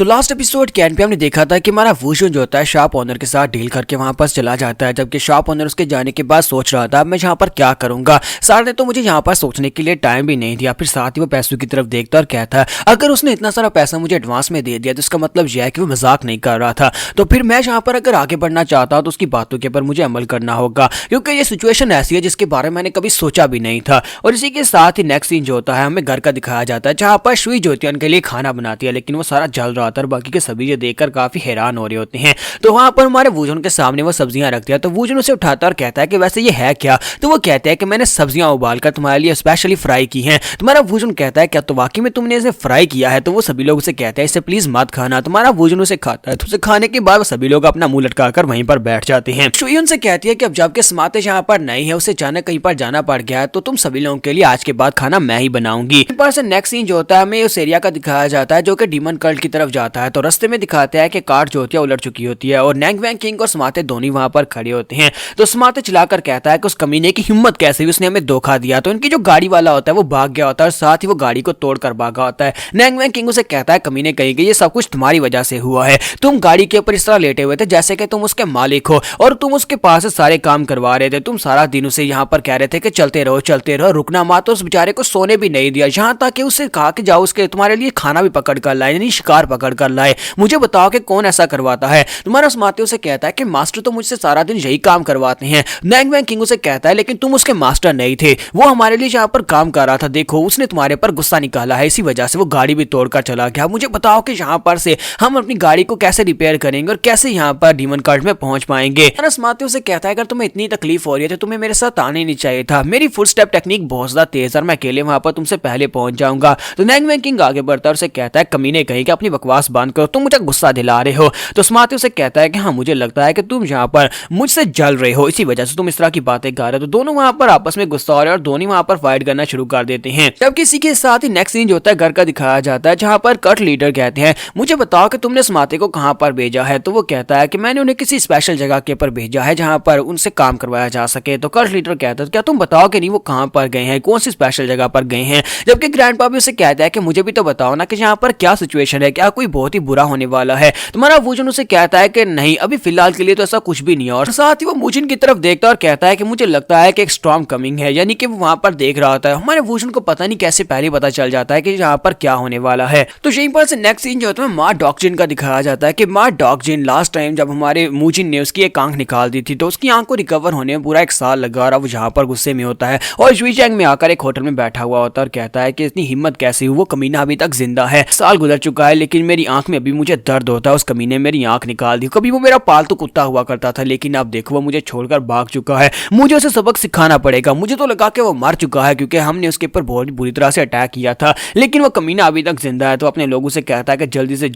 तो last episode के and पे हमने देखा था कि हमारा वुशुन जो होता है शॉप ओनर के साथ डील करके वहां पर चला जाता है, जबकि शॉप ओनर उसके जाने के बाद सोच रहा था मैं यहाँ पर क्या करूंगा। सर ने तो मुझे यहाँ पर सोचने के लिए टाइम भी नहीं दिया। फिर साथ ही वो पैसों की तरफ देखता और कहता है अगर उसने इतना सारा पैसा मुझे एडवांस में दे दिया तो इसका मतलब यह है कि वो मजाक नहीं कर रहा था। तो फिर मैं यहाँ पर अगर आगे बढ़ना चाहता हूँ तो उसकी बातों के ऊपर मुझे अमल करना होगा, क्योंकि ये सिचुएशन ऐसी है जिसके बारे में मैंने कभी सोचा भी नहीं था। और इसी के साथ ही नेक्स्ट सीन जो होता है हमें घर का दिखाया जाता है, जहाँ पर शुई जो होती है उनके लिए खाना बनाती है, लेकिन वो सारा जल रहा था और बाकी के सभी ये देखकर काफी हैरान हो रहे होते हैं। तो वहां पर हमारे वुजन के सामने वो सब्जियां रख दिया, तो वुजन उसे उठाता और कहता है कि वैसे ये है क्या। तो वो कहता है कि मैंने सब्जियां उबालकर तुम्हारे लिए स्पेशली फ्राई की हैं। तुम्हारा वुजन कहता है क्या तो वाकई में तुमने इसे फ्राई किया है। तो वो सभी लोग उसे कहते हैं इसे प्लीज मत खाना। तुम्हारा वुजन उसे खाता है, तो उसे खाने के बाद सभी लोग अपना मुंह लटकाकर वहीं पर बैठ जाते हैं। शुई उनसे कहती है कि अब जबकि समाते यहाँ पर नहीं है, उसे अचानक कहीं पर जाना पड़ गया है, तो तुम सभी लोगों के लिए आज के बाद खाना मैं ही बनाऊंगी। पर से नेक्स्ट सीन जो होता है हमें उस एरिया का दिखाया जाता है जो कि डीमन कल्ट की तरफ जाता है। तो रास्ते में दिखाते हैं कि कार जो होती है उलट चुकी होती है और नैंग वैंग किंग और समाते दोनों वहां पर खड़े होते हैं। तो समाते चिल्लाकर कहता है कि उस कमीने की हिम्मत कैसे भी उसने हमें धोखा दिया। तो इनकी जो गाड़ी वाला होता है वो भाग गया होता है और साथ ही वो गाड़ी को तोड़कर भागा होता है। नैंग वैंग किंग उसे कहता है कमीने कहेगी ये सब कुछ तुम्हारी वजह से हुआ है। तुम गाड़ी के ऊपर इस तरह लेटे हुए थे जैसे कि तुम उसके मालिक हो और तुम उसके पास से सारे काम करवा रहे थे। तुम सारा दिन उसे यहाँ पर कह रहे थे कि चलते रहो रुकना मत। तो उस बेचारे को सोने भी नहीं दिया, यहाँ तक कि उससे कहा कि जाओ उसके तुम्हारे लिए खाना भी पकड़ कर लाए, यानी शिकार पकड़ कर लाए। मुझे बताओ कि कौन ऐसा करवाता है। तुम्हारा समाते उसे कहता है कि मास्टर तो मुझसे सारा दिन यही काम करवाते हैं। नैंग वैंग किंग उसे कहता है लेकिन तुम उसके मास्टर नहीं थे, वो हमारे लिए यहाँ पर काम कर रहा था। देखो उसने तुम्हारे पर गुस्सा निकाला है, इसी वजह से वो गाड़ी भी तोड़कर चला गया। मुझे बताओ कि यहाँ पर से हम अपनी गाड़ी को कैसे रिपेयर करेंगे और कैसे यहाँ पर डीमन कल्ट में पहुंच पाएंगे। समाते उसे कहता है अगर तुम्हें इतनी तकलीफ हो रही है तो तुम्हें मेरे साथ आने नहीं चाहिए था। मेरी फुट स्टेप टेक्निक बहुत ज्यादा तेज है, मैं अकेले वहां पर तुमसे पहले पहुंच जाऊंगा। तो नैंग वैंग किंग आगे बढ़ता है और उसे कहता है कमीने कहीं कि अपनी बकवास बंद करो, तुम मुझे गुस्सा दिला रहे हो। तो समाते उसे कहता है कि हाँ मुझे लगता है कि तुम यहाँ पर मुझसे जल रहे हो, इसी वजह से तुम इस तरह की बातें कर रहे हो। तो दोनों वहां पर आपस में गुस्सा हो रहे हैं और दोनों वहां पर फाइट करना शुरू कर देते हैं। जब किसी के साथ ही नेक्स्ट सीन जो होता है घर का दिखाया जाता है, जहां पर कट लीडर कहते हैं मुझे बताओ कि तुमने समाते को कहां पर भेजा है। तो वो कहता है कि मैंने उन्हें किसी स्पेशल जगह के ऊपर भेजा है जहां पर उनसे काम करवाया जा सके। तो कट लीडर कहता है क्या तुम बताओ कि नहीं वो कहां पर गए हैं, कौन सी स्पेशल जगह पर गए हैं। जबकि ग्रैंडपा भी उसे कहता है कि मुझे भी तो बताओ ना कि यहाँ पर क्या सिचुएशन है, क्या कोई बहुत ही बुरा होने वाला है। तुम्हारा वुजन उसे कहता है कि नहीं अभी फिलहाल के लिए तो ऐसा कुछ भी नहीं है। और साथ ही वो मुजिन की तरफ देखता है और कहता है कि मुझे लगता है कि एक स्टॉर्म कमिंग है, यानी कि वो वहां पर देख रहा होता है। हमारे वुजन को पता नहीं कैसे पहले पता चल जाता है कि यहाँ पर क्या होने वाला है। तो यहीं पर से नेक्स्ट सीन जो होता है माँ डॉक्जिन का दिखाया जाता है कि माँ डॉक्जिन लास्ट टाइम जब हमारे मुजिन ने उसकी एक आंख निकाल दी थी तो उसकी आंख को रिकवर होने में पूरा 1 साल लगा और वो यहाँ पर गुस्से में होता है और शुईचैंग में आकर एक होटल में बैठा हुआ होता है और कहता है कि इतनी हिम्मत कैसे हुई, वो कमीना अभी तक जिंदा है। साल गुजर चुका है लेकिन मेरी आंख में अभी मुझे दर्द होता है, उस कमीने मेरी आंख निकाल दी। कभी वो मेरा पालतू कुत्ता हुआ करता था लेकिन अब देखो वो मुझे छोड़कर भाग चुका है, मुझे उसे सबक सिखाना पड़ेगा। मुझे तो लगा कि वो मर चुका है क्योंकि हमने उसके ऊपर बहुत बुरी तरह से अटैक किया था, लेकिन वो कमीना अभी तक जिंदा है। तो अपने लोगों से कहता है कि जल्दी से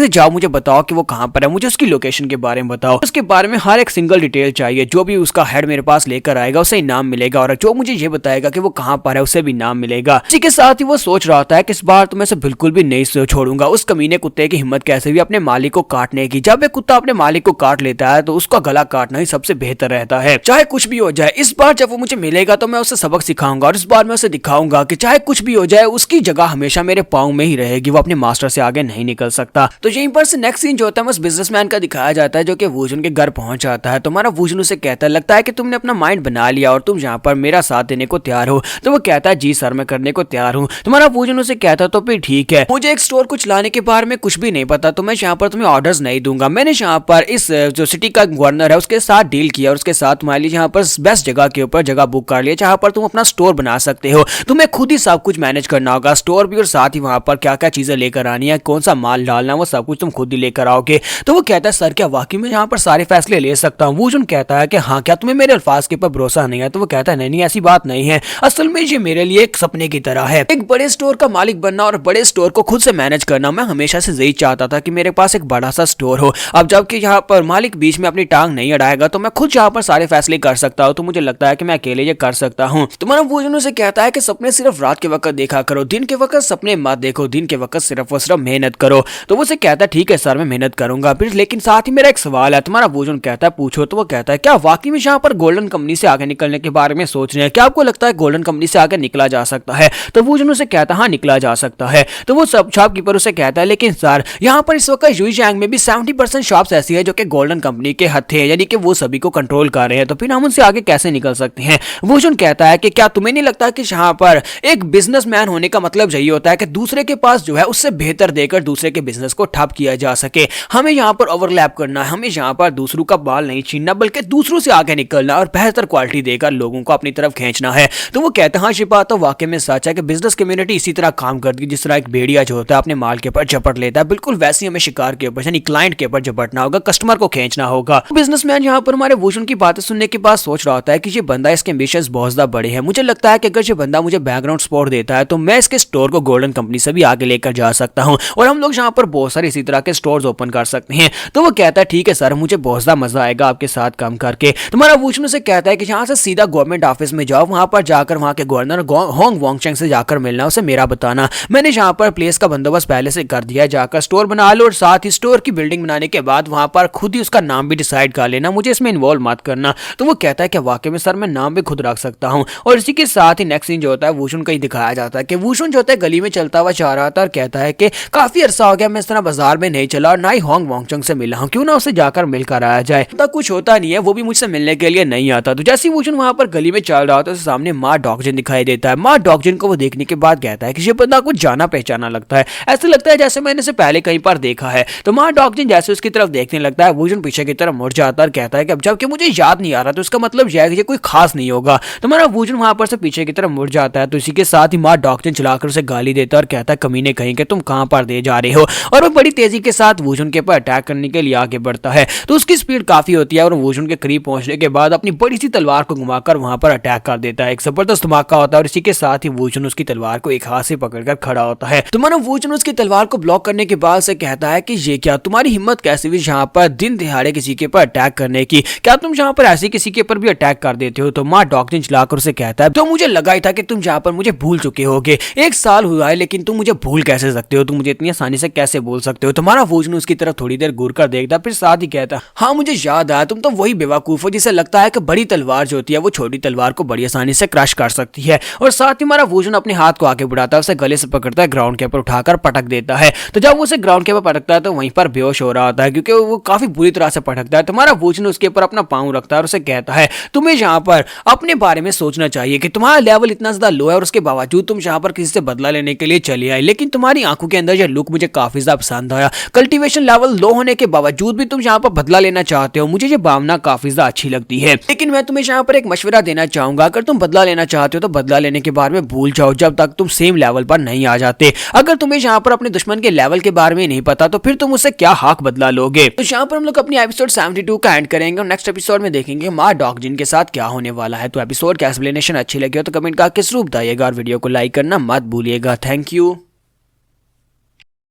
जाओ मुझे बताओ कि वो कहां पर है, मुझे उसकी लोकेशन के बारे में बताओ, उसके बारे में हर एक सिंगल डिटेल चाहिए। जो भी उसका हेड मेरे पास लेकर आएगा उसे इनाम मिलेगा और जो मुझे ये बताएगा कि वो कहां पर है उसे भी इनाम मिलेगा। इसी के साथ ही वो सोच रहा था कि इस बार तो मैं इसे बिल्कुल भी नहीं छोड़ूंगा। उस कमीने कुत्ते की हिम्मत कैसे भी अपने मालिक को काटने की। जब एक कुत्ता अपने मालिक को काट लेता है तो उसका गला काटना ही सबसे बेहतर रहता है, चाहे कुछ भी हो जाए। इस बार जब वो मुझे मिलेगा तो मैं उसे सबक सिखाऊंगा और इस बार मैं उसे दिखाऊंगा कि चाहे कुछ भी हो जाए उसकी जगह हमेशा मेरे पाँव में ही रहेगी, वो अपने मास्टर से आगे नहीं निकल सकता। तो यहीं पर से नेक्स्ट सीन जो होता है उस बिजनेसमैन का दिखाया जाता है जो कि वुजन के घर पहुंच जाता है। तो हमारा वुजन उसे कहता है लगता है कि तुमने अपना माइंड बना लिया और तुम यहाँ पर मेरा साथ देने को तैयार हो। तो वो कहता है जी सर मैं करने को तैयार हूँ। तुम्हारा वुजन उसे कहता है तो फिर ठीक है, मुझे एक स्टोर कुछ लाने के बारे में कुछ भी नहीं पता तो मैं यहाँ पर तुम्हें ऑर्डर्स नहीं दूंगा। मैंने यहाँ पर इस जो सिटी का गवर्नर है उसके साथ डील किया और उसके साथ तुम्हारे लिए यहाँ पर बेस्ट जगह के ऊपर जगह बुक कर लिया जहाँ पर तुम अपना स्टोर बना सकते हो। तुम्हें खुद ही सब कुछ मैनेज करना होगा, स्टोर भी और साथ ही वहां पर क्या क्या चीजें लेकर आनी है, कौन सा माल डालना वो सब कुछ तुम खुद ही लेकर आओगे। तो वो कहता है सर क्या वाकई में यहाँ पर सारे फैसले ले सकता हूँ। वुजन कहता है कि हाँ क्या तुम्हें मेरे अल्फाज के ऊपर भरोसा नहीं है। तो वो कहता है नहीं ऐसी बात नहीं है, असल में ये मेरे लिए एक सपने की तरह है, एक बड़े स्टोर का मालिक बनना और बड़े स्टोर को खुद से मैनेज करना। मैं हमेशा से यही चाहता था कि मेरे पास एक बड़ा सा स्टोर हो। अब जबकि यहाँ पर मालिक बीच में अपनी टांग नहीं अड़ाएगा तो मैं खुद यहाँ पर सारे फैसले कर सकता हूँ। तो मुझे लगता है कि मैं अकेले ये कर सकता हूँ। तुम्हारा वुजन उसे कहता है कि सपने सिर्फ रात के वक्त देखा करो, दिन के वक्त सपने मत देखो, दिन के वक्त सिर्फ और सिर्फ मेहनत करो। तो वो उसे कहता है ठीक है सर मैं मेहनत करूंगा। फिर लेकिन साथ ही मेरा एक सवाल है। तुम्हारा वुजन कहता है पूछो। तो वो कहता है क्या वाकई में यहाँ पर गोल्डन कंपनी से आगे निकलने के बारे में सोच रहे हैं, क्या आपको लगता है गोल्डन कंपनी से आगे निकला जा सकता है। तो वुजन उसे कहता है हाँ निकला जा सकता है। तो वो सब शॉपकीपर उसे कहता है लेकिन लेकिन सर यहाँ पर इस वक्त यूजियांग में भी 70% शॉप्स ऐसी है जो कि गोल्डन कंपनी के हथे हैं, यानी कि वो सभी को कंट्रोल कर रहे हैं, तो फिर हम उनसे आगे कैसे निकल सकते हैं। वुशन कहता है कि क्या तुम्हें नहीं लगता कि यहाँ पर एक बिजनेसमैन होने का मतलब यही होता है कि दूसरे के पास जो है उससे बेहतर देकर दूसरे के बिजनेस को ठप किया जा सके। हमें यहाँ पर ओवरलैप करना है, हमें यहाँ पर दूसरों का बाल नहीं छीनना बल्कि दूसरों से आगे निकलना और बेहतर क्वालिटी देकर लोगों को अपनी तरफ खींचना है। तो वो कहते हैं हाँ शिपा तो वाकई में सच है कि बिजनेस कम्युनिटी इसी तरह काम करती है, जिस तरह एक भेड़िया जो होता है अपने माल के ऊपर झपट लेता है, बिल्कुल वैसे हमें शिकार के ऊपर यानी क्लाइंट के ऊपर झपटना होगा, कस्टमर को खींचना होगा। बिजनेसमैन यहाँ पर हमारे वुशन की बातें सुनने के बाद सोच रहा होता है कि ये बंदा इसके एम्बिशंस बहुत ज्यादा बड़े हैं। मुझे लगता है कि अगर ये बंदा मुझे बैकग्राउंड सपोर्ट देता है तो मैं इसके स्टोर को गोल्डन कंपनी से भी आगे लेकर जा सकता हूँ और हम लोग यहाँ पर बहुत सारे इसी तरह के स्टोर्स ओपन कर सकते हैं। तो वो कहता है ठीक है सर, मुझे बहुत ज्यादा मजा आएगा आपके साथ काम करके। तुम्हारा वुशन उसे कहता है कि यहाँ से सीधा गवर्नमेंट ऑफिस में जाओ, वहां पर जाकर वहां के गवर्नर होंग वोंगचेंग से जाकर मिलना, उसे मेरा बताना मैंने यहाँ पर प्लेस का बंदोबस्त पहले से कर दिया है, जाकर स्टोर बना लो और साथ ही स्टोर की बिल्डिंग बनाने के बाद वहां पर खुद ही उसका नाम भी डिसाइड कर लेना, मुझे इसमें इन्वॉल्व मत करना। तो वो कहता है कि वाकई में सर मैं नाम भी खुद रख सकता हूँ। और इसी के साथ ही नेक्स्ट सीन जो होता है वुशन का ही दिखाया जाता है कि वुशन जो होता है गली में चलता हुआ जा रहा था और कहता है कि काफी अरसा हो गया मैं इस तरह बाजार में नहीं चला और ना ही होंग वोंगचेंग से मिला हूँ, क्यों ना उसे जाकर मिलकर आया जाए। तो कुछ होता नहीं है, वो भी मुझसे मिलने के लिए नहीं आता। तो जैसे वुशन वहां पर गली में चल रहा था तो सामने माँ डॉगजिन दिखाई देता है। माँ डॉगजिन को वो देखने के बाद कहता है कि ये बंदा कुछ जाना पहचाना लगता है, ऐसा लगता है जैसे मैंने इसे पहले कहीं पर देखा है। तो माँ डॉगजिन जैसे उसकी तरफ देखने लगता है, वुशन पीछे की तरफ मुड़ जाता है और कहता है कि अब जबकि मुझे याद नहीं आ रहा तो इसका मतलब यह है कि ये कोई खास नहीं होगा। तो हमारा वुशन वहां पर से पीछे की तरफ मुड़ जाता है। तो इसी के साथ ही माँ डॉगजिन चलाकर उसे गाली देता है और कहता है कमीने कहीं के तुम कहां पर दे जा रहे हो, और वो बड़ी तेजी के साथ वुशन के ऊपर अटैक करने के लिए आगे बढ़ता है। तो उसकी स्पीड काफी होती है और वुशन के करीब पहुंचने के बाद अपनी बड़ी सी तलवार को घुमाकर वहां पर अटैक कर देता है। एक जबरदस्त धमाका होता है और इसी के साथ ही वुशन उसकी तलवार को एक हाथ से पकड़कर खड़ा होता है। तो मानो वुशन उसकी तलवार को ब्लॉक करने के बाद से कहता है कि ये क्या तुम्हारी हिम्मत कैसे हुई यहाँ पर दिन दिहाड़े किसी के ऊपर अटैक करने की, क्या तुम यहाँ पर ऐसे किसी के ऊपर भी अटैक कर देते हो। तो माँ डॉगजिन चलाकर उसे कहता है तो मुझे लगा ही था कि तुम यहाँ पर मुझे भूल चुके होगे, 1 साल हुआ है लेकिन तुम मुझे भूल कैसे सकते हो, तुम मुझे इतनी आसानी से कैसे बोल सकते हो। तुम्हारा वुशन उसकी तरफ थोड़ी देर घूर कर देखता फिर साथ ही कहता हाँ मुझे याद आया, तुम तो वही बेवकूफ हो जिसे लगता है कि बड़ी तलवार जो होती है वो छोटी तलवार को बड़ी आसानी से क्रश कर सकती है। और साथ ही हमारा वुशन अपने हाथ को आगे बढ़ाता है, उसे गले से पकड़ता है, ग्राउंड के ऊपर उठाकर पटक देता है। तो जब वो उसे ग्राउंड के ऊपर पटकता है तो वहीं पर बेहोश हो रहा होता है क्योंकि वो काफी बुरी तरह से पटकता है। तुम्हारा वुशन उसके ऊपर अपना पांव रखता है और उसे कहता है तुम्हें यहाँ पर अपने बारे में सोचना चाहिए कि तुम्हारा लेवल इतना ज्यादा लो है और उसके बावजूद तुम यहाँ पर किसी से बदला लेने के लिए चले आए, लेकिन तुम्हारी आंखों के अंदर यह लुक मुझे काफी ज्यादा पसंद आया। कल्टीवेशन लेवल लो होने के बावजूद भी तुम यहाँ पर बदला लेना चाहते हो, मुझे ये भावना काफी ज्यादा अच्छी लगती है। लेकिन मैं तुम्हें यहाँ पर एक मशवरा देना चाहूंगा, अगर तुम बदला लेना चाहते हो तो बदला लेने के बारे में भूल जाओ जब तक तुम सेम लेवल पर नहीं आ जाते। अगर तुम्हें यहाँ पर अपने दुश्मन के लेवल के बारे में नहीं पता तो फिर तुम उससे क्या हक बदला लोगे। तो यहाँ पर हम लोग अपनी एपिसोड 72 का एंड करेंगे और नेक्स्ट एपिसोड में देखेंगे माँ डॉगजिन के साथ क्या होने वाला है। तो एपिसोड की एक्सप्लेनेशन अच्छी लगी हो तो कमेंट करके जरूर बताइएगा और वीडियो को लाइक करना मत भूलिएगा। Thank you.